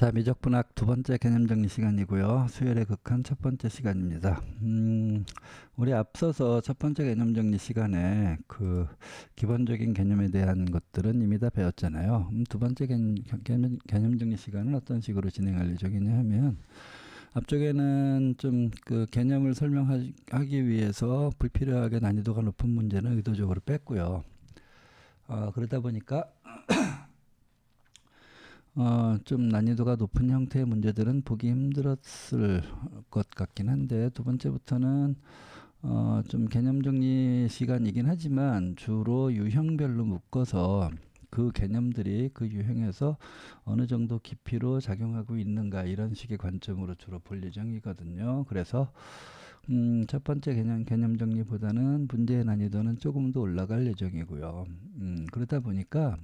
자, 미적분학 두 번째 개념 정리 시간이고요. 수열의 극한 첫 번째 시간입니다. 우리 앞서서 첫 번째 개념 정리 시간에 그 기본적인 개념에 대한 것들은 이미 다 배웠잖아요. 두 번째 개념 정리 시간은 어떤 식으로 진행할 예정이냐 하면, 앞쪽에는 좀 그 개념을 설명하기 위해서 불필요하게 난이도가 높은 문제는 의도적으로 뺐고요. 그러다 보니까 좀 난이도가 높은 형태의 문제들은 보기 힘들었을 것 같긴 한데, 두 번째부터는 좀 개념 정리 시간이긴 하지만 주로 유형별로 묶어서 그 개념들이 그 유형에서 어느 정도 깊이로 작용하고 있는가, 이런 식의 관점으로 주로 볼 예정이거든요. 그래서 첫 번째 개념 정리보다는 문제의 난이도는 조금 더 올라갈 예정이고요. 그러다 보니까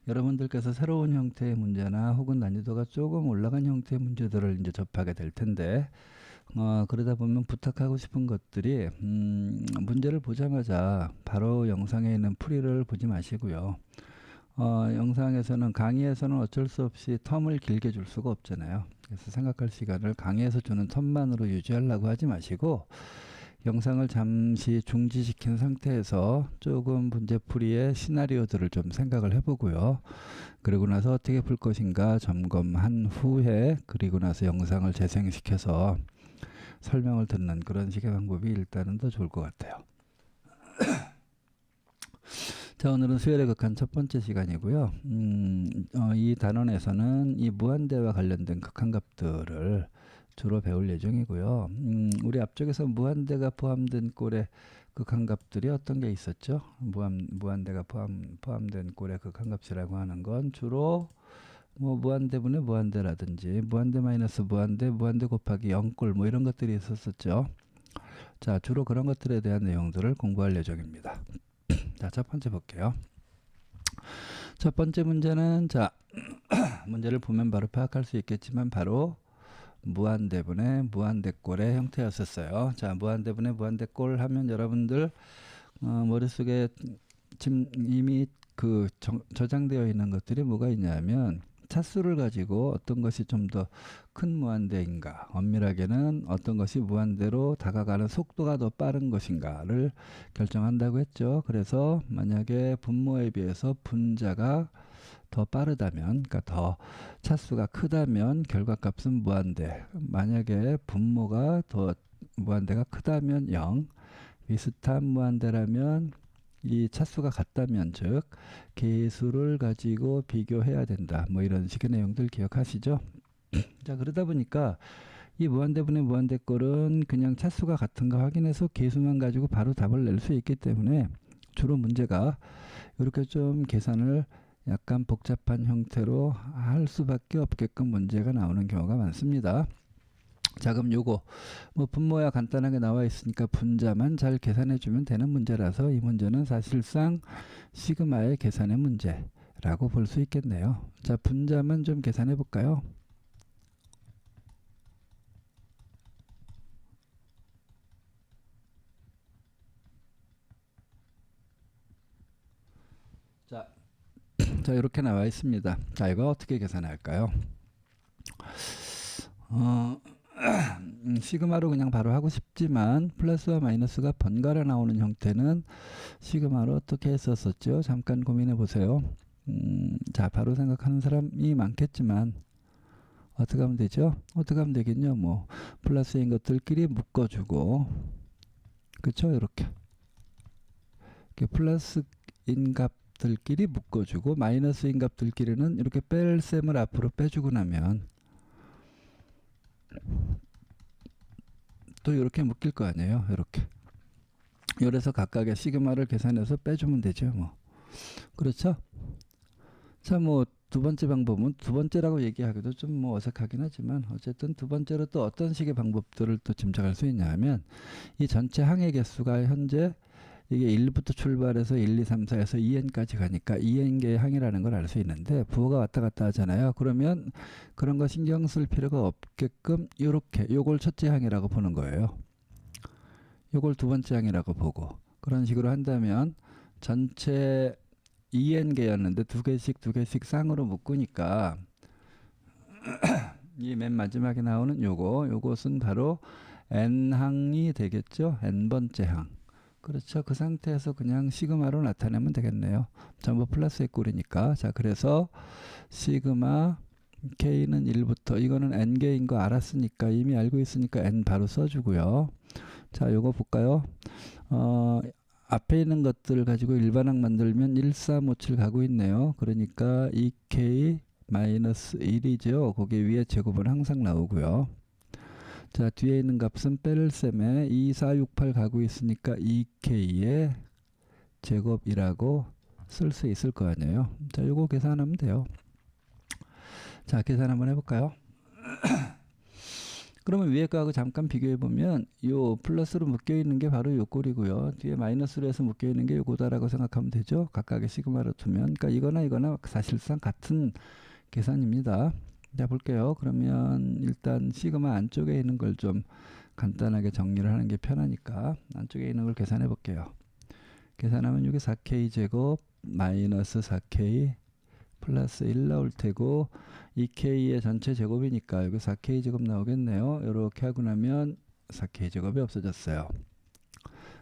여러분들께서 새로운 형태의 문제나 혹은 난이도가 조금 올라간 형태의 문제들을 이제 접하게 될 텐데, 그러다 보면 부탁하고 싶은 것들이, 문제를 보자마자 바로 영상에 있는 풀이를 보지 마시고요. 영상에서는, 강의에서는 어쩔 수 없이 텀을 길게 줄 수가 없잖아요. 그래서 생각할 시간을 강의에서 주는 텀만으로 유지하려고 하지 마시고, 영상을 잠시 중지시킨 상태에서 조금 문제풀이의 시나리오들을 좀 생각을 해보고요. 그리고 나서 어떻게 풀 것인가 점검한 후에, 그리고 나서 영상을 재생시켜서 설명을 듣는 그런 식의 방법이 일단은 더 좋을 것 같아요. 자, 오늘은 수열의 극한 첫 번째 시간이고요. 이 단원에서는 이 무한대와 관련된 극한값들을 주로 배울 예정이고요. 우리 앞쪽에서 무한대가 포함된 꼴의 극한값들이 어떤 게 있었죠? 무한대가 포함된 꼴의 극한값이라고 하는 건 주로 뭐 무한대분의 무한대라든지 무한대 마이너스 무한대, 무한대 곱하기 0꼴 뭐 이런 것들이 있었었죠. 자, 주로 그런 것들에 대한 내용들을 공부할 예정입니다. 자, 첫 번째 볼게요. 첫 번째 문제는, 자, 문제를 보면 바로 파악할 수 있겠지만 바로 무한대분의 무한대꼴의 형태였었어요. 자, 무한대분의 무한대꼴 하면 여러분들 머릿속에 지금 이미 그 저장되어 있는 것들이 뭐가 있냐면, 차수를 가지고 어떤 것이 좀 더 큰 무한대인가, 엄밀하게는 어떤 것이 무한대로 다가가는 속도가 더 빠른 것인가를 결정한다고 했죠. 그래서 만약에 분모에 비해서 분자가 더 빠르다면, 그러니까 더 차수가 크다면 결과값은 무한대, 만약에 분모가 더 무한대가 크다면 0, 비슷한 무한대라면 이 차수가 같다면, 즉 계수를 가지고 비교해야 된다, 뭐 이런 식의 내용들 기억하시죠? 자, 그러다 보니까 이 무한대분의 무한대꼴은 그냥 차수가 같은가 확인해서 계수만 가지고 바로 답을 낼 수 있기 때문에 주로 문제가 이렇게 좀 계산을 약간 복잡한 형태로 할 수밖에 없게끔 문제가 나오는 경우가 많습니다. 자, 그럼 요거 뭐 분모야 간단하게 나와 있으니까 분자만 잘 계산해 주면 되는 문제라서 이 문제는 사실상 시그마의 계산의 문제라고 볼 수 있겠네요. 자, 분자만 좀 계산해 볼까요? 자, 이렇게 나와 있습니다. 자, 이거 어떻게 계산할까요? 시그마로 그냥 바로 하고 싶지만 플러스와 마이너스가 번갈아 나오는 형태는 시그마로 어떻게 했었었죠? 잠깐 고민해 보세요. 자, 바로 생각하는 사람이 많겠지만 어떻게 하면 되죠? 어떻게 하면 되겠냐? 뭐 플러스인 것들끼리 묶어주고, 그쵸? 이렇게 플러스인 값들끼리 묶어주고, 마이너스인 값들끼리는 이렇게 뺄 셈을 앞으로 빼주고 나면 또 이렇게 묶일 거 아니에요. 이렇게. 이래서 각각의 시그마를 계산해서 빼주면 되죠. 뭐. 그렇죠? 자, 뭐 두 번째 방법은, 두 번째라고 얘기하기도 좀 뭐 어색하긴 하지만 어쨌든 두 번째로 또 어떤 식의 방법들을 또 짐작할 수 있냐 하면, 이 전체 항의 개수가 현재 이게 1부터 출발해서 1, 2, 3, 4에서 2n까지 가니까 2n개의 항이라는 걸 알 수 있는데, 부호가 왔다 갔다 하잖아요. 그러면 그런 거 신경 쓸 필요가 없게끔 이렇게 요걸 첫째 항이라고 보는 거예요. 요걸 두 번째 항이라고 보고, 그런 식으로 한다면 전체 2n개였는데 두 개씩 쌍으로 묶으니까 이 맨 마지막에 나오는 요것은 바로 n항이 되겠죠. n번째 항. 그렇죠. 그 상태에서 그냥 시그마로 나타내면 되겠네요. 전부 플러스의 꼴이니까. 자, 그래서 시그마 k는 1부터 이거는 n개인 거 알았으니까 이미 알고 있으니까 n 바로 써주고요. 자, 요거 볼까요? 앞에 있는 것들을 가지고 일반항 만들면 1, 3, 5, 7 가고 있네요. 그러니까 2k 마이너스 1이죠. 거기 위에 제곱은 항상 나오고요. 자, 뒤에 있는 값은 빼를 셈에 2, 4, 6, 8 가고 있으니까 2k의 제곱이라고 쓸 수 있을 거 아니에요. 자, 요거 계산하면 돼요. 자, 계산 한번 해볼까요? 그러면 위에 거하고 잠깐 비교해 보면 요 플러스로 묶여 있는 게 바로 요 꼴이고요. 뒤에 마이너스로 해서 묶여 있는 게 요거다라고 생각하면 되죠. 각각의 시그마로 두면. 그러니까 이거나 사실상 같은 계산입니다. 자, 볼게요. 그러면 일단 시그마 안쪽에 있는 걸 좀 간단하게 정리를 하는 게 편하니까 안쪽에 있는 걸 계산해 볼게요. 계산하면 여기 4k 제곱 마이너스 4k 플러스 1 나올 테고 2k의 전체 제곱이니까 여기 4k 제곱 나오겠네요. 이렇게 하고 나면 4k 제곱이 없어졌어요.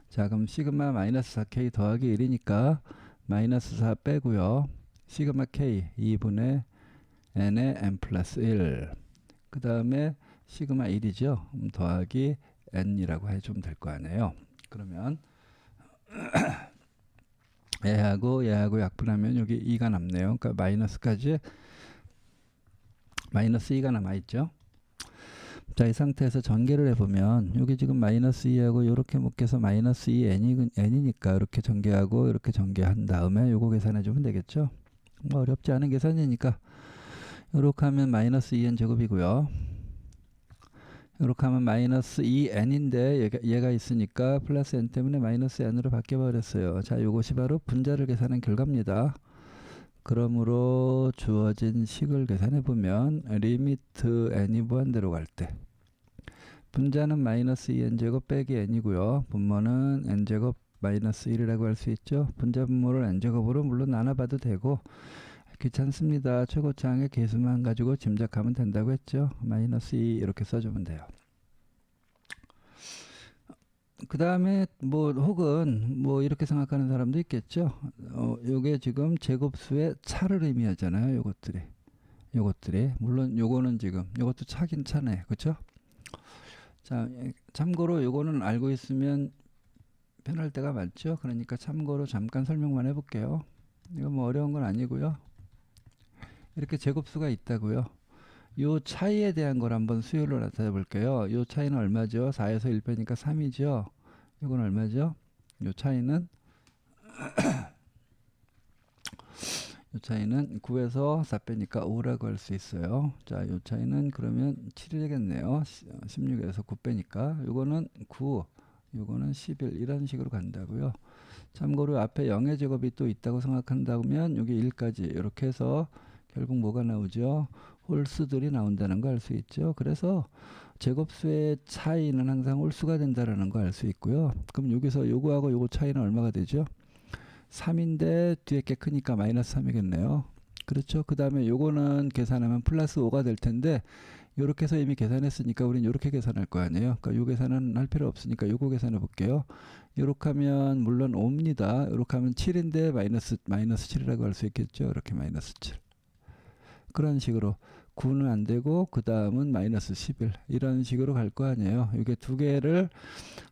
자, 그럼 시그마 마이너스 4k 더하기 1이니까 마이너스 4 빼고요. 시그마 k 2분의 n의 n 플러스 1. 그 다음에 시그마 1이죠. 더하기 n이라고 해주면 될 거 아니에요. 그러면 얘하고 약분하면 여기 2가 남네요. 그러니까 마이너스까지 마이너스 2가 남아있죠. 자, 이 상태에서 전개를 해보면 여기 지금 마이너스 2하고 이렇게 묶여서 마이너스 2 n이니까 이렇게 전개하고 이렇게 전개한 다음에 요거 계산해주면 되겠죠. 뭐 어렵지 않은 계산이니까 이렇게 하면 마이너스 2n 제곱이고요. 이렇게 하면 마이너스 2n인데 얘가 있으니까 플러스 n 때문에 마이너스 n으로 바뀌어버렸어요. 자, 이것이 바로 분자를 계산한 결과입니다. 그러므로 주어진 식을 계산해보면 리미트 n이 무한대로 갈 때 분자는 마이너스 2n제곱 빼기 n이고요. 분모는 n제곱 마이너스 1이라고 할 수 있죠. 분자 분모를 n제곱으로 물론 나눠봐도 되고 귀찮습니다. 최고차항의 계수만 가지고 짐작하면 된다고 했죠. 마이너스 2 이렇게 써주면 돼요. 그 다음에 뭐 혹은 뭐 이렇게 생각하는 사람도 있겠죠. 요게 지금 제곱수의 차를 의미하잖아요. 요것들이 물론 요거는 지금 요것도 차긴 차네. 그쵸? 자, 참고로 요거는 알고 있으면 편할 때가 많죠. 그러니까 참고로 잠깐 설명만 해볼게요. 이거 뭐 어려운 건 아니고요. 이렇게 제곱수가 있다고요. 요 차이에 대한 걸 한번 수열로 나타내 볼게요. 요 차이는 얼마죠? 4에서 1 빼니까 3이죠. 이건 얼마죠? 요 차이는 9에서 4 빼니까 5라고 할 수 있어요. 자, 요 차이는 그러면 7이 되겠네요. 16에서 9 빼니까 요거는 9, 요거는 11 이런 식으로 간다고요. 참고로 앞에 0의 제곱이 또 있다고 생각한다면 여기 1까지 이렇게 해서 결국 뭐가 나오죠? 홀수들이 나온다는 거 알 수 있죠. 그래서 제곱수의 차이는 항상 홀수가 된다는 거 알 수 있고요. 그럼 여기서 요거하고 요거 차이는 얼마가 되죠? 3인데 뒤에 게 크니까 마이너스 3이겠네요. 그렇죠. 그 다음에 요거는 계산하면 플러스 5가 될 텐데 요렇게 해서 이미 계산했으니까 우린 요렇게 계산할 거 아니에요. 그러니까 요 계산은 할 필요 없으니까 요거 계산해 볼게요. 요렇게 하면 물론 5입니다. 요렇게 하면 7인데 마이너스 7이라고 할 수 있겠죠. 이렇게 마이너스 7. 그런 식으로 9는 안 되고 그 다음은 마이너스 11 이런 식으로 갈 거 아니에요. 이게 두 개를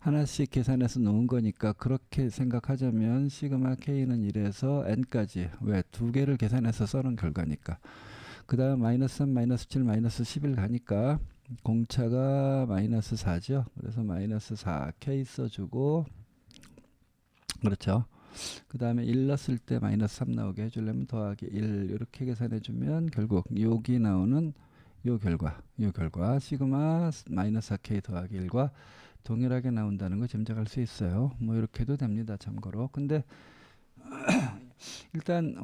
하나씩 계산해서 놓은 거니까 그렇게 생각하자면 시그마 k는 1에서 n까지 왜 두 개를 계산해서 써놓은 결과니까 그 다음 마이너스 3 마이너스 7 마이너스 11 가니까 공차가 마이너스 4죠. 그래서 마이너스 4k 써주고 그렇죠. 그 다음에 1 넣었을 때 마이너스 3 나오게 해주려면 더하기 1 이렇게 계산해주면 결국 여기 나오는 요 결과 시그마 마이너스 4k 더하기 1과 동일하게 나온다는 거 짐작할 수 있어요. 뭐 이렇게 해도 됩니다. 참고로. 근데 일단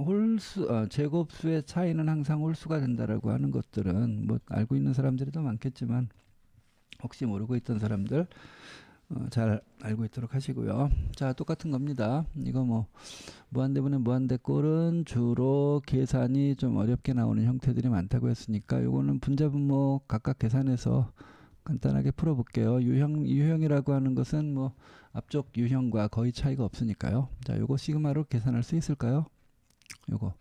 제곱수의 차이는 항상 홀수가 된다라고 하는 것들은 뭐 알고 있는 사람들이 더 많겠지만 혹시 모르고 있던 사람들 잘 알고 있도록 하시고요. 자, 똑같은 겁니다. 이거 뭐 무한대분의 무한대꼴은 주로 계산이 좀 어렵게 나오는 형태들이 많다고 했으니까 요거는 분자분모 각각 계산해서 간단하게 풀어볼게요. 유형이라고 하는 것은 뭐 앞쪽 유형과 거의 차이가 없으니까요. 자, 요거 시그마로 계산할 수 있을까요? 요거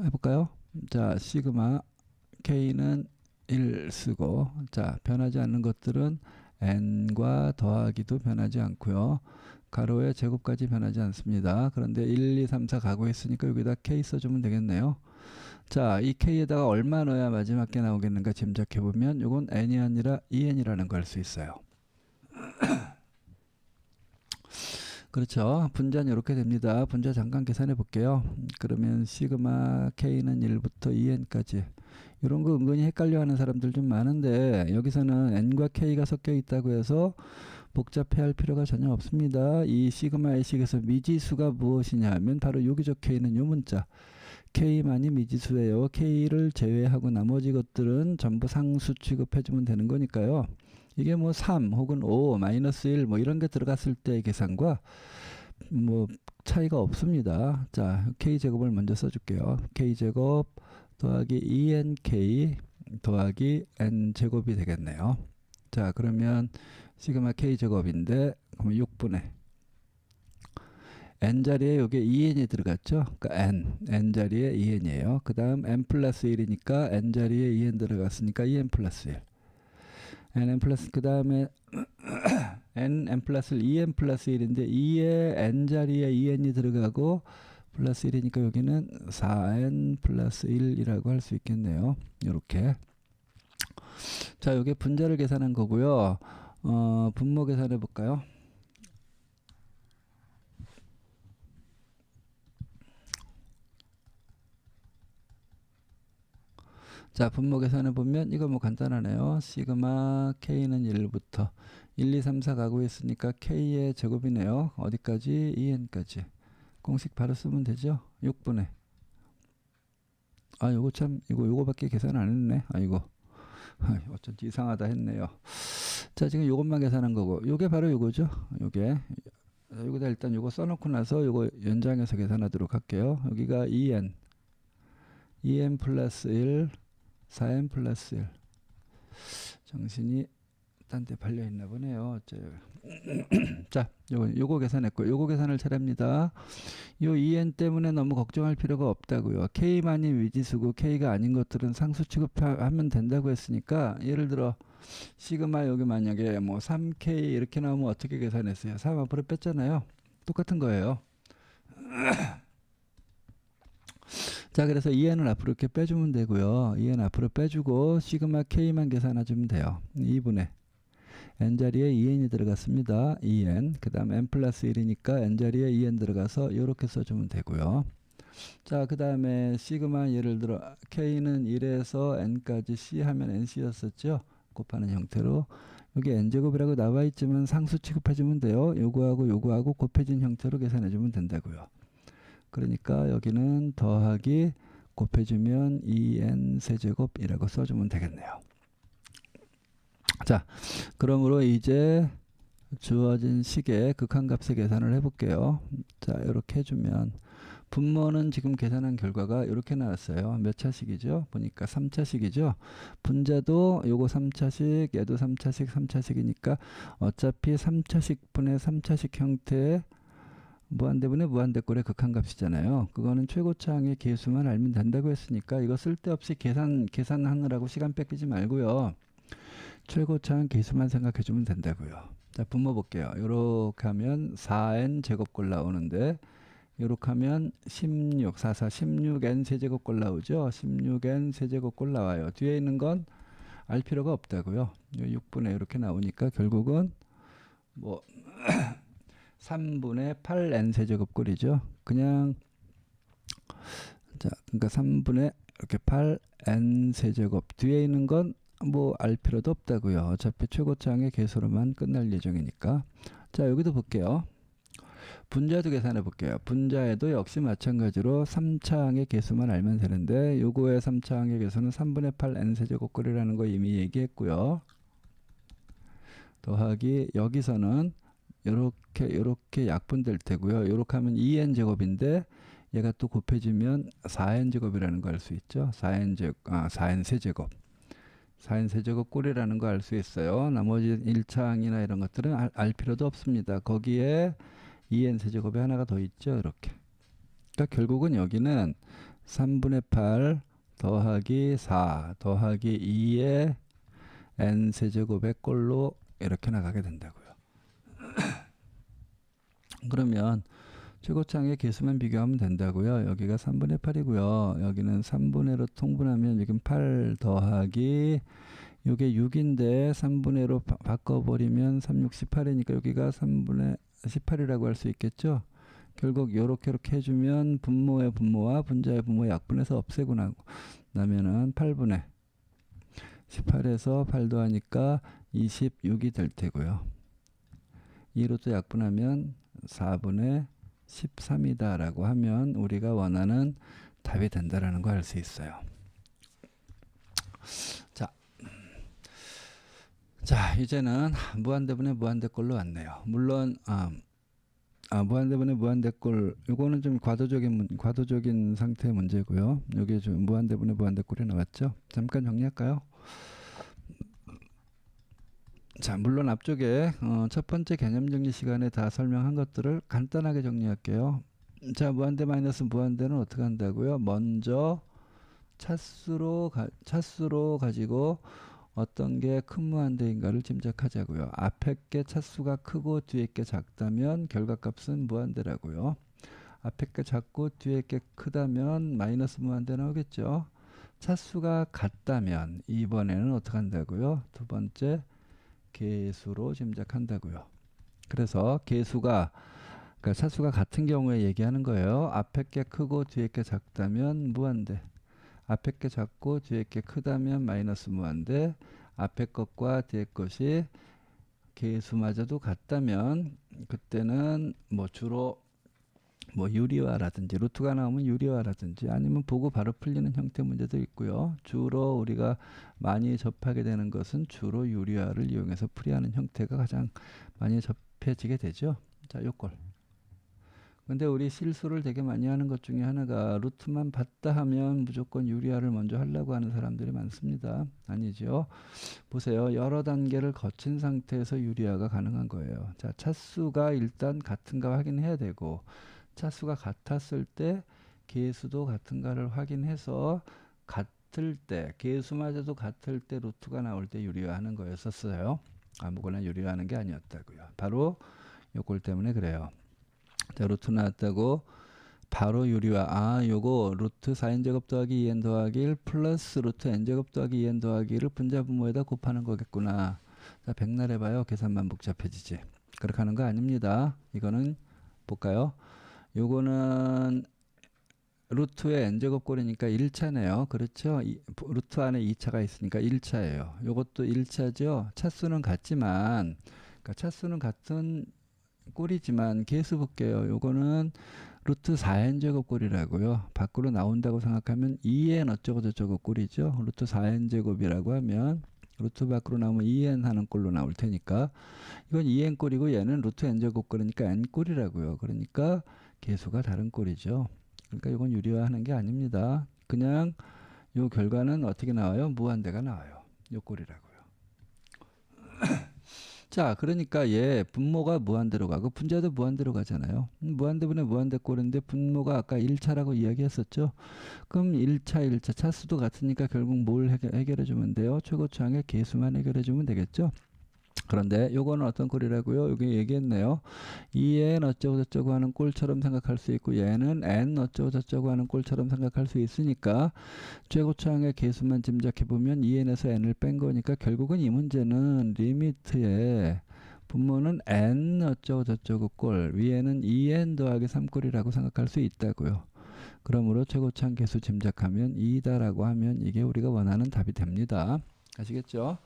해볼까요? 자, 시그마 K는 1 쓰고, 자, 변하지 않는 것들은 n과 더하기도 변하지 않고요. 가로의 제곱까지 변하지 않습니다. 그런데 1, 2, 3, 4 가고 있으니까 여기다 K 써주면 되겠네요. 자, 이 K에다가 얼마 넣어야 마지막 게 나오겠는가 짐작해보면 이건 n이 아니라 2n이라는 걸 알 수 있어요. 그렇죠. 분자는 이렇게 됩니다. 분자 잠깐 계산해 볼게요. 그러면 시그마 K는 1부터 2n까지 이런 거 은근히 헷갈려 하는 사람들 좀 많은데 여기서는 n과 k가 섞여 있다고 해서 복잡해 할 필요가 전혀 없습니다. 이 시그마의 식에서 미지수가 무엇이냐 하면 바로 여기 적혀 있는 요 문자 k만이 미지수예요. k를 제외하고 나머지 것들은 전부 상수 취급해 주면 되는 거니까요. 이게 뭐 3 혹은 5 마이너스 1 뭐 이런 게 들어갔을 때의 계산과 뭐 차이가 없습니다. 자, k제곱을 먼저 써줄게요. k제곱 더하기 2nk 더하기 n제곱이 되겠네요. 자, 그러면 시그마 k제곱인데 그러면 6분의 n자리에 여기 2n이 들어갔죠. 그러니까 n자리에 2n이에요. 그 다음 n 플러스 1이니까 n자리에 2n 들어갔으니까 2n 플러스 1 n 플러스 그 다음에 n 플러스 1 2n 플러스 1인데 2에 n자리에 2n이 들어가고 플러스 1이니까 여기는 4n 플러스 1이라고 할 수 있겠네요. 이렇게. 자, 여기 분자를 계산한 거고요. 분모 계산해 볼까요? 자, 분모 계산해 보면 이거 뭐 간단하네요. 시그마 K는 1부터 1, 2, 3, 4 가고 있으니까 K의 제곱이네요. 어디까지? 2n까지. 공식 바로 쓰면 되죠. 6분의 요거 참 요거밖에 계산 안 했네. 아이고 어쩐지 이상하다 했네요. 자, 지금 요것만 계산한 거고 요게 바로 요거죠. 여기다 일단 요거 써놓고 나서 요거 연장해서 계산하도록 할게요. 여기가 2n 플러스 1 4n 플러스 1 정신이 딴 데 발려 있나 보네요. 자, 요거 계산했고 요거 계산을 잘합니다. 요 2n 때문에 너무 걱정할 필요가 없다고요. k만이 미지수고 k가 아닌 것들은 상수 취급하면 된다고 했으니까 예를 들어 시그마 여기 만약에 뭐 3k 이렇게 나오면 어떻게 계산했어요? 3 앞으로 뺐잖아요. 똑같은 거예요. 자, 그래서 2n을 앞으로 이렇게 빼주면 되고요. 2n 앞으로 빼주고 시그마 k만 계산해주면 돼요. 2분의 n자리에 2n이 들어갔습니다. 2n 그 다음 n 플러스 1이니까 n자리에 2n 들어가서 이렇게 써주면 되고요. 자, 그 다음에 시그마 예를 들어 k는 1에서 n까지 c 하면 nc였었죠. 곱하는 형태로 여기 n제곱이라고 나와 있지만 상수 취급해주면 돼요. 요거하고 곱해진 형태로 계산해주면 된다고요. 그러니까 여기는 더하기 곱해주면 2n 세제곱이라고 써주면 되겠네요. 자, 그러므로 이제 주어진 식의 극한값의 계산을 해볼게요. 자, 이렇게 해주면 분모는 지금 계산한 결과가 이렇게 나왔어요. 몇 차식이죠? 보니까 3차식이죠. 분자도 요거 3차식, 얘도 3차식, 3차식이니까 어차피 3차식 분의 3차식 형태의 무한대분의 무한대꼴의 극한값이잖아요. 그거는 최고차항의 계수만 알면 된다고 했으니까 이거 쓸데없이 계산하느라고 시간 뺏기지 말고요. 최고차항 계수만 생각해 주면 된다고요. 자, 분모 볼게요. 요렇게 하면 4n 제곱꼴 나오는데 요렇게 하면 16, 4, 16n 세제곱꼴 나오죠. 16n 세제곱꼴 나와요. 뒤에 있는 건 알 필요가 없다고요. 6분의 이렇게 나오니까 결국은 뭐 3분의 8n 세제곱꼴이죠. 그냥 자, 그러니까 3분의 이렇게 8n 세제곱 뒤에 있는 건 뭐 알 필요도 없다고요. 어차피 최고차항의 계수로만 끝날 예정이니까. 자, 여기도 볼게요. 분자도 계산해 볼게요. 분자에도 역시 마찬가지로 3차항의 계수만 알면 되는데 요거의 3차항의 계수는 3분의 8 n 세제곱꼴이라는 거 이미 얘기했고요. 더하기 여기서는 요렇게 약분될 테고요. 요렇게 하면 2n 제곱인데 얘가 또 곱해지면 4n 제곱이라는 거 알 수 있죠. 4n 세제곱. 4n 세제곱 꼴이라는 거 알 수 있어요. 나머지 1차항이나 이런 것들은 알 필요도 없습니다. 거기에 2n 세제곱이 하나가 더 있죠. 이렇게. 그러니까 결국은 여기는 3분의 8 더하기 4 더하기 2의 n 세제곱의 꼴로 이렇게 나가게 된다고요. 그러면 최고차항의 개수만 비교하면 된다고요. 여기가 3분의 8이고요. 여기는 3분의로 통분하면 여긴 8 더하기 요게 6인데 3분의로 바꿔버리면 3, 6, 18이니까 여기가 3분의 18이라고 할 수 있겠죠. 결국 요렇게 해주면 분모의 분모와 분자의 분모 약분해서 없애고 나면은 8분의 18에서 8 더하니까 26이 될 테고요. 2로 또 약분하면 4분의 13이다 라고 하면 우리가 원하는 답이 된다라는 거 알 수 있어요. 자 이제는 무한대분의 무한대꼴로 왔네요. 물론 무한대분의 무한대꼴 요거는 좀 과도적인 상태의 문제고요. 여기 좀 무한대분의 무한대꼴이 나왔죠. 잠깐 정리할까요? 자, 물론 앞쪽에 첫 번째 개념 정리 시간에 다 설명한 것들을 간단하게 정리할게요. 자, 무한대 마이너스 무한대는 어떻게 한다고요? 먼저 차수로 가지고 어떤 게 큰 무한대인가를 짐작하자고요. 앞에 게 차수가 크고 뒤에 게 작다면 결과값은 무한대라고요. 앞에 게 작고 뒤에 게 크다면 마이너스 무한대 나오겠죠. 차수가 같다면 이번에는 어떻게 한다고요? 두 번째 개수로 짐작한다고요. 그래서 개수가 그러니까 차수가 같은 경우에 얘기하는 거예요. 앞에 게 크고 뒤에 게 작다면 무한대. 앞에 게 작고 뒤에 게 크다면 마이너스 무한대. 앞에 것과 뒤에 것이 개수마저도 같다면 그때는 주로 유리화라든지 루트가 나오면 유리화라든지 아니면 보고 바로 풀리는 형태 문제도 있고요. 주로 우리가 많이 접하게 되는 것은 주로 유리화를 이용해서 풀이하는 형태가 가장 많이 접해지게 되죠. 자, 요걸. 근데 우리 실수를 되게 많이 하는 것 중에 하나가 루트만 봤다 하면 무조건 유리화를 먼저 하려고 하는 사람들이 많습니다. 아니죠. 보세요. 여러 단계를 거친 상태에서 유리화가 가능한 거예요. 자, 차수가 일단 같은가 확인해야 되고 차수가 같았을 때 개수도 같은가를 확인해서 같을 때 개수마저도 같을 때 루트가 나올 때 유리화하는 거였었어요. 아무거나 유리화하는 게 아니었다고요. 바로 요꼴 때문에 그래요. 자, 루트 나왔다고 바로 유리화. 요거 루트 4n제곱 더하기 2n 더하기 1 플러스 루트 n제곱 더하기 2n 더하기 1을 분자 분모에다 곱하는 거겠구나. 자, 백날 해봐요. 계산만 복잡해지지. 그렇게 하는 거 아닙니다. 이거는 볼까요? 요거는 루트의 n제곱 꼴이니까 1차네요. 그렇죠? 루트 안에 2차가 있으니까 1차예요. 요것도 1차죠. 차수는 같지만 그러니까 차수는 같은 꼴이지만 개수 볼게요. 요거는 루트 4n제곱 꼴이라고요. 밖으로 나온다고 생각하면 2n 어쩌고 저쩌고 꼴이죠. 루트 4n제곱이라고 하면 루트 밖으로 나오면 2n 하는 꼴로 나올 테니까 이건 2n 꼴이고 얘는 루트 n제곱 꼴이니까 n 꼴이라고요. 그러니까 개수가 다른 꼴이죠. 그러니까 이건 유리화하는 게 아닙니다. 그냥 요 결과는 어떻게 나와요? 무한대가 나와요. 요 꼴이라고요. 자, 그러니까 얘 분모가 무한대로 가고 분자도 무한대로 가잖아요. 무한대분의 무한대 꼴인데 분모가 아까 1차라고 이야기했었죠. 그럼 1차 차수도 같으니까 결국 뭘 해결해 주면 돼요? 최고차항의 개수만 해결해 주면 되겠죠. 그런데 요거는 어떤 꼴이라고요? 여기 얘기했네요. 2n 어쩌고 저쩌고 하는 꼴처럼 생각할 수 있고 얘는 n 어쩌고 저쩌고 하는 꼴처럼 생각할 수 있으니까 최고차항의 개수만 짐작해보면 2n에서 n을 뺀 거니까 결국은 이 문제는 리미트에 분모는 n 어쩌고 저쩌고 꼴 위에는 2n 더하기 3꼴이라고 생각할 수 있다고요. 그러므로 최고차항 개수 짐작하면 2다라고 하면 이게 우리가 원하는 답이 됩니다. 아시겠죠?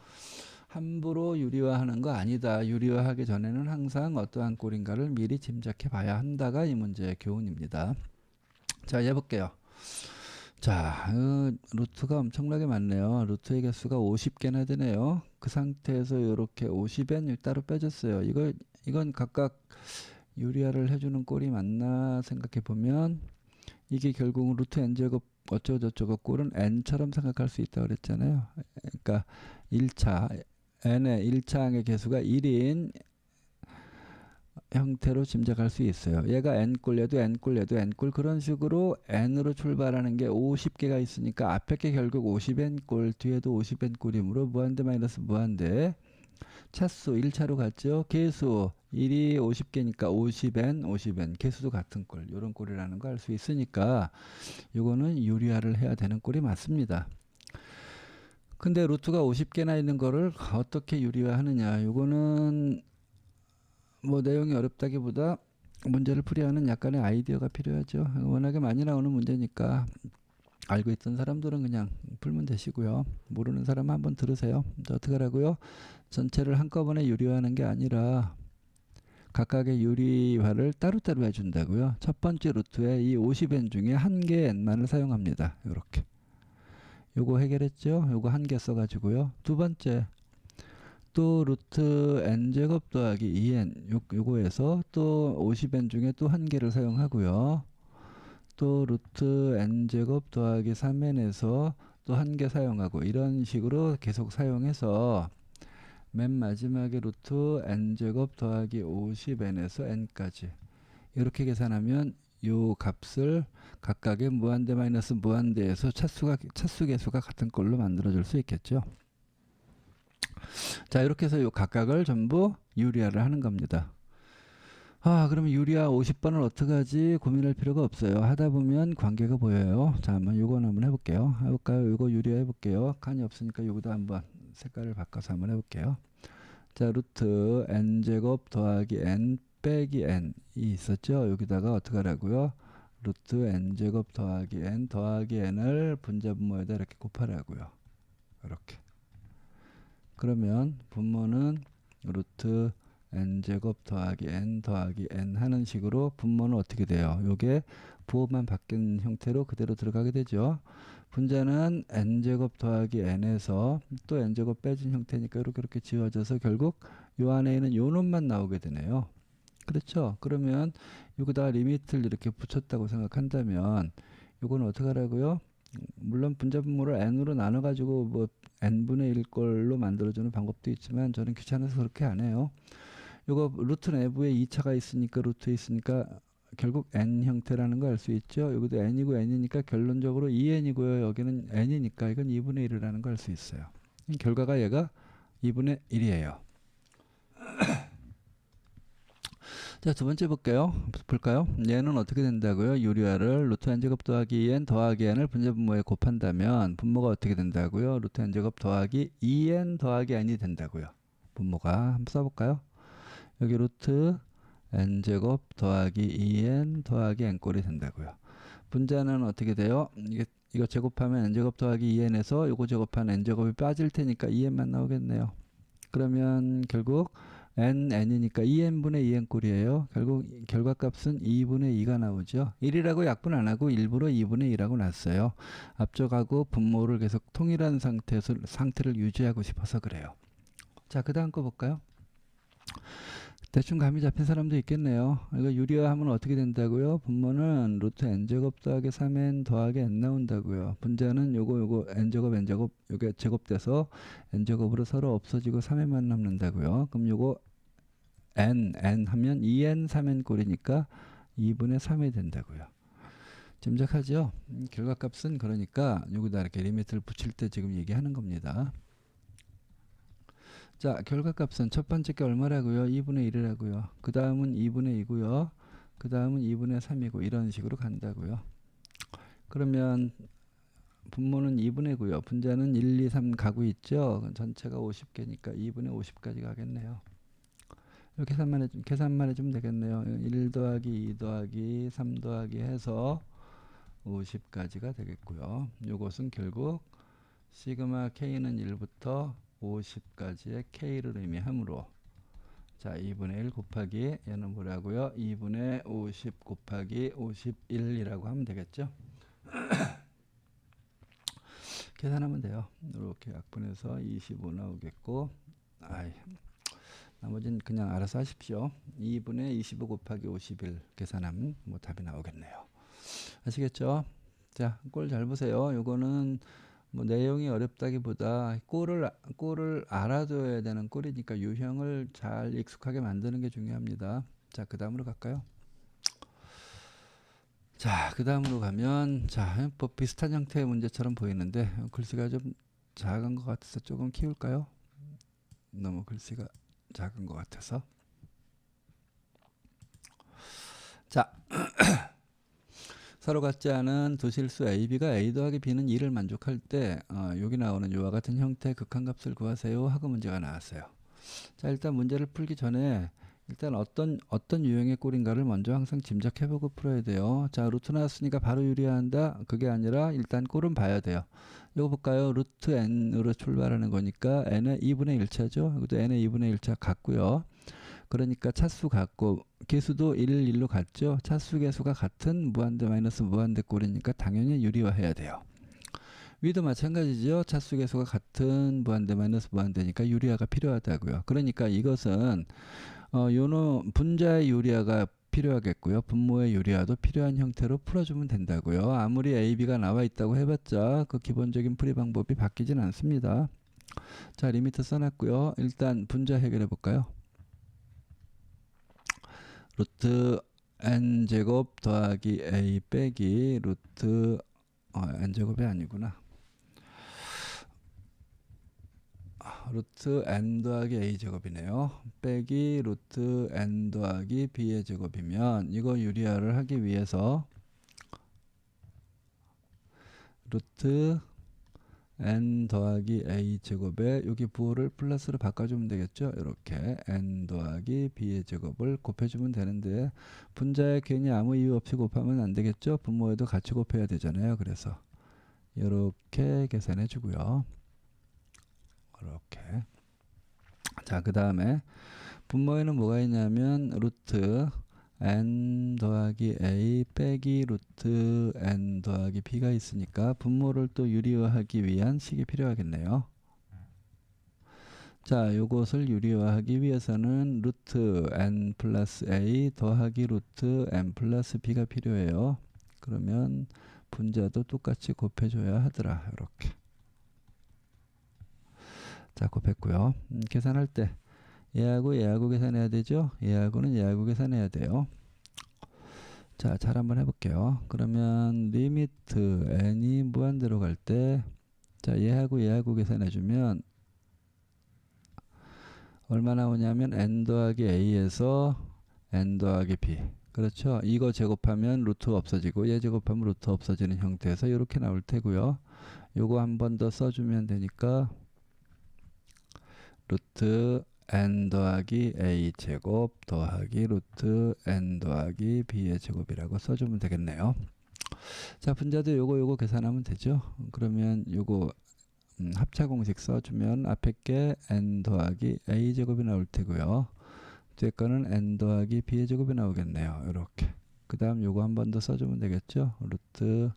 함부로 유리화하는 거 아니다. 유리화하기 전에는 항상 어떠한 꼴인가를 미리 짐작해 봐야 한다가 이 문제의 교훈입니다. 자, 해볼게요. 자, 루트가 엄청나게 많네요. 루트의 개수가 50개나 되네요. 그 상태에서 이렇게 50n 따로 빼줬어요. 이건 각각 유리화를 해주는 꼴이 맞나 생각해 보면 이게 결국 루트 n제곱 어쩌고저쩌고 꼴은 n처럼 생각할 수 있다고 그랬잖아요. 그러니까 1차 n의 1차항의 개수가 1인 형태로 짐작할 수 있어요. 얘가 n꼴 얘도 n꼴 얘도 n꼴 그런 식으로 n으로 출발하는 게 50개가 있으니까 앞에 게 결국 50n꼴 뒤에도 50n꼴이므로 무한대 마이너스 무한대 차수 1차로 갔죠. 개수 1이 50개니까 50n 50n 개수도 같은 꼴 이런 꼴이라는 거 알 수 있으니까 이거는 유리화를 해야 되는 꼴이 맞습니다. 근데 루트가 50개나 있는 거를 어떻게 유리화하느냐 이거는 뭐 내용이 어렵다기보다 문제를 풀이하는 약간의 아이디어가 필요하죠. 워낙에 많이 나오는 문제니까 알고 있던 사람들은 그냥 풀면 되시고요. 모르는 사람은 한번 들으세요. 어떻게 하라고요? 전체를 한꺼번에 유리화하는 게 아니라 각각의 유리화를 따로따로 해준다고요. 첫 번째 루트에 이 50n 중에 한 개의 n만을 사용합니다. 이렇게 요거 해결했죠. 요거 한 개 써가지고요. 두 번째 또 루트 n제곱 더하기 2n 요거에서 또 50n 중에 또 한 개를 사용하고요. 또 루트 n제곱 더하기 3n에서 또 한 개 사용하고 이런 식으로 계속 사용해서 맨 마지막에 루트 n제곱 더하기 50n에서 n까지 이렇게 계산하면 요 값을 각각의 무한대 마이너스 무한대에서 차수 개수가 같은 꼴로 만들어 줄 수 있겠죠. 자 이렇게 해서 요 각각을 전부 유리화를 하는 겁니다. 그러면 유리화 50번을 어떡하지 고민할 필요가 없어요. 하다 보면 관계가 보여요. 자 한번 요건 한번 해볼게요. 해볼까요? 요거 유리화 해볼게요. 칸이 없으니까 요거도 한번 색깔을 바꿔서 한번 해볼게요. 자 루트 n제곱 더하기 n 빼기 n이 있었죠. 여기다가 어떻게 하라고요? 루트 n제곱 더하기 n 더하기 n을 분자분모에다 이렇게 곱하라고요. 이렇게. 그러면 분모는 루트 n제곱 더하기 n 하는 식으로 분모는 어떻게 돼요? 요게 부호만 바뀐 형태로 그대로 들어가게 되죠. 분자는 n제곱 더하기 n에서 또 n제곱 빼진 형태니까 이렇게 지워져서 결국 요 안에 있는 요 놈만 나오게 되네요. 그렇죠? 그러면 여기다가 리미트를 이렇게 붙였다고 생각한다면 요거는 어떻게 하라고요? 물론 분자분모를 n으로 나눠 가지고 뭐 n분의 1 걸로 만들어주는 방법도 있지만 저는 귀찮아서 그렇게 안 해요. 요거 루트 내부에 2차가 있으니까 루트에 있으니까 결국 n 형태라는 거 알 수 있죠. 여기도 n이고 n이니까 결론적으로 2n이고요. 여기는 n이니까 이건 2분의 1이라는 걸 알 수 있어요. 결과가 얘가 2분의 1이에요. 자, 두 번째 볼까요? 얘는 어떻게 된다고요? 유리화를 루트 n제곱 더하기 2n 더하기 n을 분자분모에 곱한다면 분모가 어떻게 된다고요? 루트 n제곱 더하기 2n 더하기 n이 된다고요. 분모가 한번 써볼까요? 여기 루트 n제곱 더하기 2n 더하기 n꼴이 된다고요. 분자는 어떻게 돼요? 이거 제곱하면 n제곱 더하기 2n에서 요거 제곱하면 n제곱이 빠질 테니까 2n만 나오겠네요. 그러면 결국 n이니까 2n분의 2n 꼴이에요. 결국 결과값은 2분의 2가 나오죠. 1이라고 약분 안 하고 일부러 2분의 2라고 놨어요. 앞쪽하고 분모를 계속 통일한 상태를 유지하고 싶어서 그래요. 자, 그 다음 거 볼까요? 대충 감이 잡힌 사람도 있겠네요. 이거 유리화하면 어떻게 된다고요? 분모는 루트 n제곱 더하기 3n 더하기 n 나온다고요. 분자는 요거 n제곱 요게 제곱돼서 n제곱으로 서로 없어지고 3n만 남는다고요. 그럼 요거 n 하면 2n 3n 꼴이니까 2분의 3이 된다고요. 짐작하죠? 결과값은 그러니까 여기다 이렇게 리미트를 붙일 때 지금 얘기하는 겁니다. 자, 결과값은 첫 번째 게 얼마라고요? 2분의 1이라고요. 그 다음은 2분의 2고요. 그 다음은 2분의 3이고 이런 식으로 간다고요. 그러면 분모는 2분의 9요. 분자는 1, 2, 3 가고 있죠. 전체가 50개니까 2분의 50까지 가겠네요. 이렇게 계산만 해주면 되겠네요. 1 더하기 2 더하기 3 더하기 해서 50까지가 되겠고요. 이것은 결국 시그마 k는 1부터 50까지의 k를 의미하므로 자 2분의 1 곱하기 얘는 뭐라고요? 2분의 50 곱하기 51이라고 하면 되겠죠. 계산하면 돼요. 이렇게 약분해서 25 나오겠고, 나머지는 그냥 알아서 하십시오. 2분의 25 곱하기 51 계산하면 뭐 답이 나오겠네요. 아시겠죠? 자, 꼴 잘 보세요. 요거는 뭐 내용이 어렵다기보다 꼴을 알아둬야 되는 꼴이니까 유형을 잘 익숙하게 만드는 게 중요합니다. 자, 그 다음으로 갈까요? 자, 그 다음으로 가면, 자, 뭐 비슷한 형태의 문제처럼 보이는데 글씨가 좀 작은 것 같아서 조금 키울까요? 너무 글씨가 작은 것 같아서. 자, 서로 같지 않은 두 실수 AB가 A 더하기 B는 2를 만족할 때 여기 나오는 이와 같은 형태의 극한값을 구하세요 하고 문제가 나왔어요. 자, 일단 문제를 풀기 전에 일단 어떤 유형의 꼴인가를 먼저 항상 짐작해보고 풀어야 돼요. 자, 루트 나왔으니까 바로 유리한다. 그게 아니라 일단 꼴은 봐야 돼요. 이거 볼까요? 루트 n으로 출발하는 거니까 n의 2분의 1차죠. 여기도 n의 2분의 1차 같고요. 그러니까 차수 같고 개수도 1, 1로 같죠. 차수 개수가 같은 무한대 마이너스 무한대 꼴이니까 당연히 유리화해야 돼요. 위도 마찬가지죠. 차수 개수가 같은 무한대 마이너스 무한대니까 유리화가 필요하다고요. 그러니까 이것은 요노 분자의 유리화가 필요하겠고요. 분모의 유리화도 필요한 형태로 풀어주면 된다고요. 아무리 A, B가 나와 있다고 해봤자 그 기본적인 풀이 방법이 바뀌진 않습니다. 자, 리미트 써놨고요. 일단 분자 해결해 볼까요? 루트 n제곱 더하기 a 빼기 루트 n제곱이 아니구나. 루트 n 더하기 a 제곱이네요. 빼기 루트 n 더하기 b의 제곱이면 이거 유리화를 하기 위해서 루트 n 더하기 a 제곱에 여기 부호를 플러스로 바꿔주면 되겠죠. 이렇게 n 더하기 b의 제곱을 곱해주면 되는데 분자에 괜히 아무 이유 없이 곱하면 안 되겠죠. 분모에도 같이 곱해야 되잖아요. 그래서 이렇게 계산해 주고요. 이렇게. 자, 그 다음에 분모에는 뭐가 있냐면 루트 n 더하기 a 빼기 루트 n 더하기 b가 있으니까 분모를 또 유리화하기 위한 식이 필요하겠네요. 자, 요것을 유리화하기 위해서는 루트 n 플러스 a 더하기 루트 n 플러스 b가 필요해요. 그러면 분자도 똑같이 곱해줘야 하더라. 이렇게. 자, 곱했고요. 계산할 때 얘하고 계산해야 되죠. 얘하고는 얘하고 계산해야 돼요. 자, 잘 한번 해볼게요. 그러면 리미트 n이 무한대로 갈 때, 자, 얘하고 계산해주면 얼마 나오냐면 n 더하기 a에서 n 더하기 b. 그렇죠. 이거 제곱하면 루트 없어지고 얘 제곱하면 루트 없어지는 형태에서 이렇게 나올 테고요. 요거 한 번 더 써주면 되니까 루트 n 더하기 a 제곱 더하기 루트 n 더하기 b의 제곱이라고 써주면 되겠네요. 자, 분자도 요거 계산하면 되죠. 그러면 요거 합차 공식 써주면 앞에 게 n 더하기 a 제곱이 나올 테고요. 뒤에 거는 n 더하기 b의 제곱이 나오겠네요. 이렇게. 그 다음 요거 한 번 더 써주면 되겠죠. 루트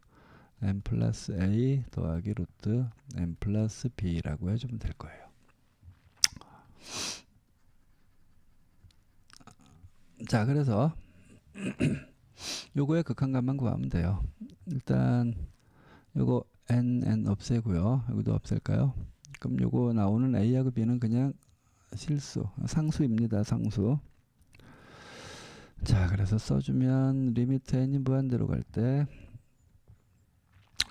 n 플러스 a 더하기 루트 n 플러스 b라고 해주면 될 거예요. 자, 그래서 요거의 극한값만 구하면 돼요. 일단 요거 n 없애고요. 여기도 없앨까요? 그럼 요거 나오는 a하고 b는 그냥 실수, 상수입니다. 상수. 자, 그래서 써주면 리미트 n이 무한대로 갈 때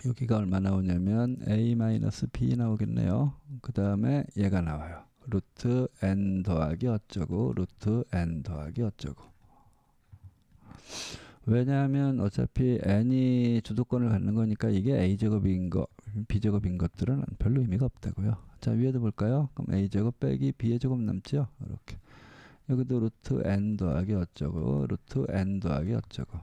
여기가 얼마 나오냐면 a-b 나오겠네요. 그 다음에 얘가 나와요. 루트 n 더하기 어쩌고 루트 n 더하기 어쩌고. 왜냐하면 어차피 n이 주도권을 갖는 거니까 이게 a제곱인 거 b제곱인 것들은 별로 의미가 없다고요. 자, 위에도 볼까요? 그럼 a제곱 빼기 b의 제곱 남죠. 이렇게. 여기도 루트 n 더하기 어쩌고 루트 n 더하기 어쩌고.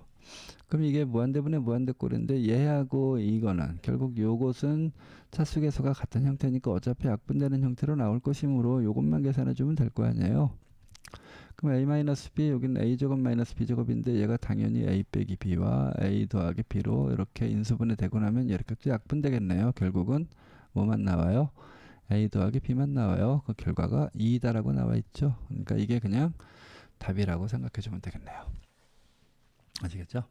그럼 이게 무한대분의 무한대꼴인데 얘하고 이거는 결국 요것은 차수계수가 같은 형태니까 어차피 약분되는 형태로 나올 것이므로 요것만 계산해 주면 될 거 아니에요. 그럼 a-b 여기는 a제곱 마이너스 b제곱인데 얘가 당연히 a 빼기 b와 a 더하기 b로 이렇게 인수분해 되고 나면 이렇게 또 약분되겠네요. 결국은 뭐만 나와요? A 더하기 B만 나와요. 그 결과가 2다라고 나와 있죠. 그러니까 이게 그냥 답이라고 생각해 주면 되겠네요. 아시겠죠?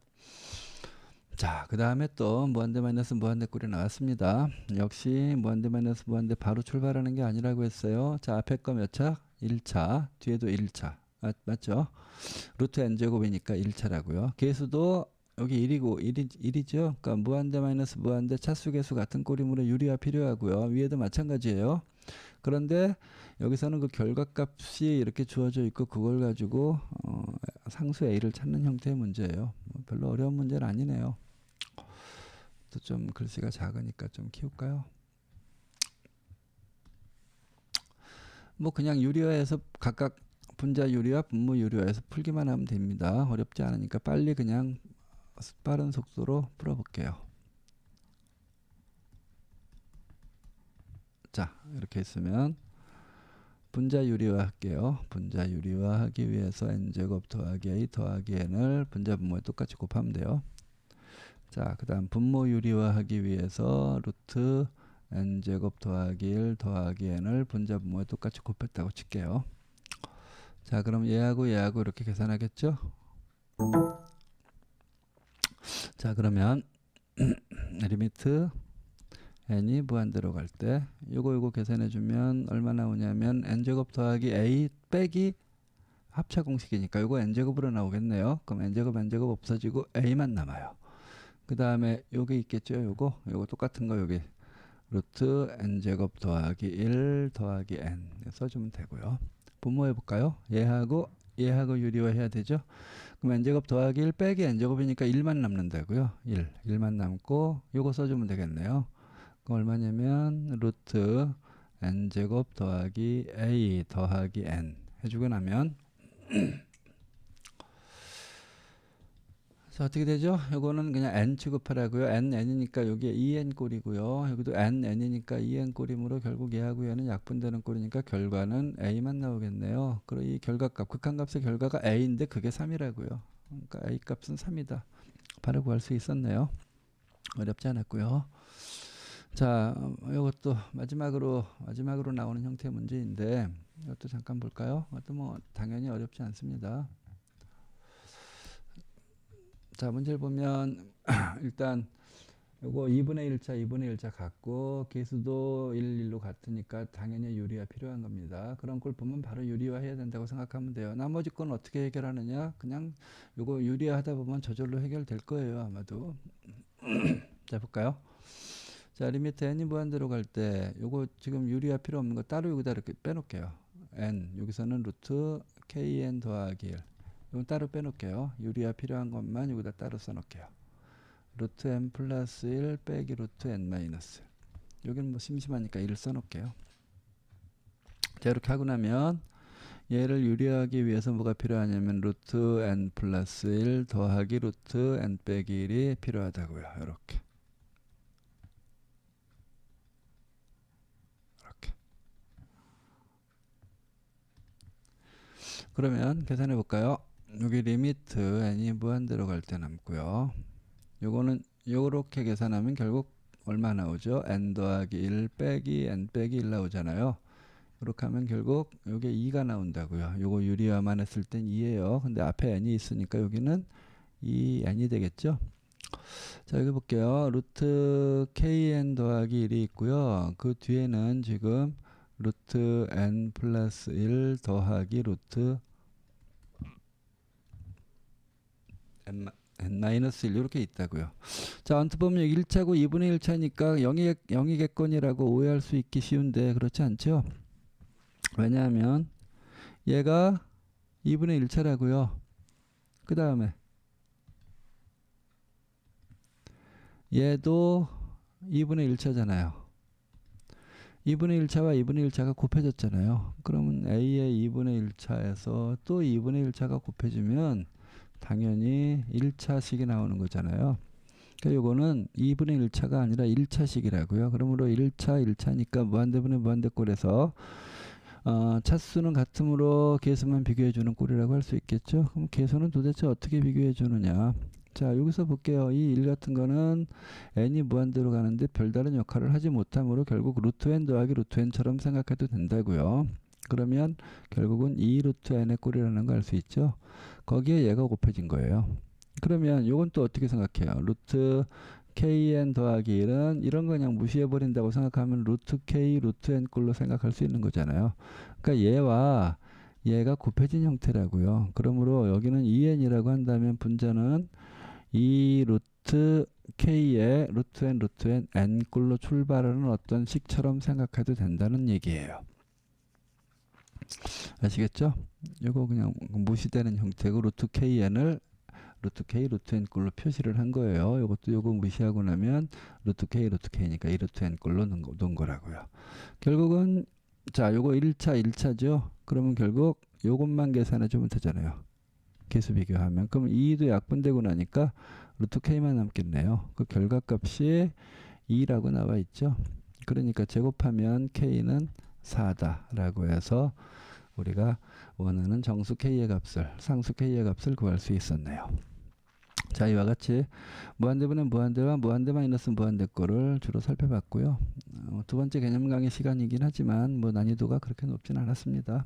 자, 그 다음에 또 무한대 마이너스 무한대 꼴이 나왔습니다. 역시 무한대 마이너스 무한대 바로 출발하는 게 아니라고 했어요. 자, 앞에 거 몇 차? 1차. 뒤에도 1차. 맞죠? 루트 n제곱이니까 1차라고요. 계수도 여기 1이고 1이죠. 그러니까 무한대 마이너스 무한대 차수 계수 같은 꼴이므로 유리화 필요하고요. 위에도 마찬가지예요. 그런데 여기서는 그 결과값이 이렇게 주어져 있고 그걸 가지고 상수 a를 찾는 형태의 문제예요. 뭐 별로 어려운 문제는 아니네요. 또 좀 글씨가 작으니까 좀 키울까요? 뭐 그냥 유리화해서 각각 분자 유리화, 분모 유리화해서 풀기만 하면 됩니다. 어렵지 않으니까 빨리 그냥 빠른 속도로 풀어볼게요. 자, 이렇게 있으면 분자 유리화 할게요. 분자 유리화 하기 위해서 n제곱 더하기 a 더하기 n을 분자 분모에 똑같이 곱하면 돼요. 자, 그 다음 분모 유리화 하기 위해서 루트 n제곱 더하기 1 더하기 n을 분자 분모에 똑같이 곱했다고 칠게요. 자, 그럼 얘하고 얘하고 이렇게 계산하겠죠? 자, 그러면 리미트 n이 무한대로 갈 때 요거 계산해 주면 얼마 나오냐면 n제곱 더하기 a 빼기 합차 공식이니까 요거 n제곱으로 나오겠네요. 그럼 n제곱 없어지고 a만 남아요. 그 다음에 요게 있겠죠. 요거 똑같은 거 여기 루트 n제곱 더하기 1 더하기 n 써주면 되고요. 분모해 볼까요? 얘하고 유리화 해야 되죠. 그럼 n제곱 더하기 1 빼기 n제곱이니까 1만 남는다고요. 1만 남고 요거 써주면 되겠네요. 그럼 얼마냐면 루트 n제곱 더하기 a 더하기 n 해주고 나면 자, 어떻게 되죠? 요거는 그냥 n 취급하라고요. n이니까 여기에 2n 꼴이고요. 여기도 n이니까 2n 꼴이므로 결국 얘하고 얘는 약분되는 꼴이니까 결과는 a만 나오겠네요. 그리고 이 결과값, 극한값의 결과가 a인데 그게 3이라고요. 그러니까 a 값은 3이다. 바로 구할 수 있었네요. 어렵지 않았고요. 자, 이것도 마지막으로 나오는 형태의 문제인데 이것도 잠깐 볼까요? 이것도 뭐 당연히 어렵지 않습니다. 자, 문제를 보면 일단 요거 2분의 1차 같고 계수도 1, 1로 같으니까 당연히 유리화 필요한 겁니다. 그런 걸 보면 바로 유리화 해야 된다고 생각하면 돼요. 나머지 건 어떻게 해결하느냐? 그냥 요거 유리화 하다 보면 저절로 해결될 거예요, 아마도. 자, 볼까요? 자, 리미트 n이 무한대로 갈 때 요거 지금 유리화 필요 없는 거 따로 여기다 이렇게 빼놓을게요. n 여기서는 루트 kn 더하기 1 이건 따로 빼놓을게요. 유리화 필요한 것만 여기다 따로 써놓을게요. 루트 n 플러스 1 빼기 루트 n 마이너스 1 여기는 뭐 심심하니까 1을 써놓을게요. 자, 이렇게 하고 나면 얘를 유리하기 위해서 뭐가 필요하냐면 루트 n 플러스 1 더하기 루트 n 빼기 1이 필요하다고요. 이렇게 그러면 계산해 볼까요? 여기 리미트 n이 무한대로 갈 때 남고요. 요거는 요렇게 계산하면 결국 얼마 나오죠? n 더하기 1 빼기 n 빼기 1 나오잖아요. 그렇게 하면 결국 요게 2가 나온다고요. 요거 유리화만 했을 땐 2예요. 근데 앞에 n이 있으니까 여기는 2n이 되겠죠? 자, 여기 볼게요. 루트 kn 더하기 1이 있고요. 그 뒤에는 지금 루트 n 플러스 1 더하기 루트 n 마이너스 1 이렇게 있다고요. 자, 언뜻 보면 1차고 2분의 1차니까 0이겠거니라고 오해할 수 있기 쉬운데 그렇지 않죠? 왜냐하면 얘가 2분의 1차라고요. 그 다음에 얘도 2분의 1차잖아요. 2분의 1차와 2분의 1차가 곱해졌잖아요. 그러면 A의 2분의 1차에서 또 2분의 1차가 곱해지면 당연히 1차식이 나오는 거잖아요. 그러니까 요거는 2분의 1차가 아니라 1차식이라고요. 그러므로 1차니까 무한대분의 무한대꼴에서 차수는 같으므로 계수만 비교해 주는 꼴이라고 할 수 있겠죠. 그럼 계수는 도대체 어떻게 비교해 주느냐? 자, 여기서 볼게요. 이 일 같은 거는 n이 무한대로 가는데 별다른 역할을 하지 못하므로 결국 루트 n 더하기 루트 n처럼 생각해도 된다고요. 그러면 결국은 2 루트 n의 꼴이라는 거 알 수 있죠. 거기에 얘가 곱해진 거예요. 그러면 요건 또 어떻게 생각해요? 루트 kn 더하기 1은 이런 거 그냥 무시해 버린다고 생각하면 루트 k 루트 n 꼴로 생각할 수 있는 거잖아요. 그러니까 얘와 얘가 곱해진 형태라고요. 그러므로 여기는 2n이라고 한다면 분자는 2 루트 k의 루트 n n꼴로 출발하는 어떤 식처럼 생각해도 된다는 얘기예요. 아시겠죠? 이거 그냥 무시되는 형태고 루트 kn을 루트 k 루트 n꼴로 표시를 한 거예요. 이것도 요거 무시하고 나면 루트 k니까 2 루트 n꼴로 놓은 거라고요. 결국은 자, 요거 1차죠. 그러면 결국 요것만 계산해 주면 되잖아요. 개수 비교하면. 그럼 2도 약분되고 나니까 루트 k만 남겠네요. 그 결과값이 2라고 나와 있죠. 그러니까 제곱하면 k는 4다 라고 해서 우리가 원하는 정수 k의 값을, 상수 k의 값을 구할 수 있었네요. 자, 이와 같이 무한대분의 무한대와 무한대 마이너스 무한대 거를 주로 살펴봤고요. 두 번째 개념 강의 시간이긴 하지만 뭐 난이도가 그렇게 높진 않았습니다.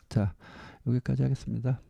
자, 여기까지 하겠습니다.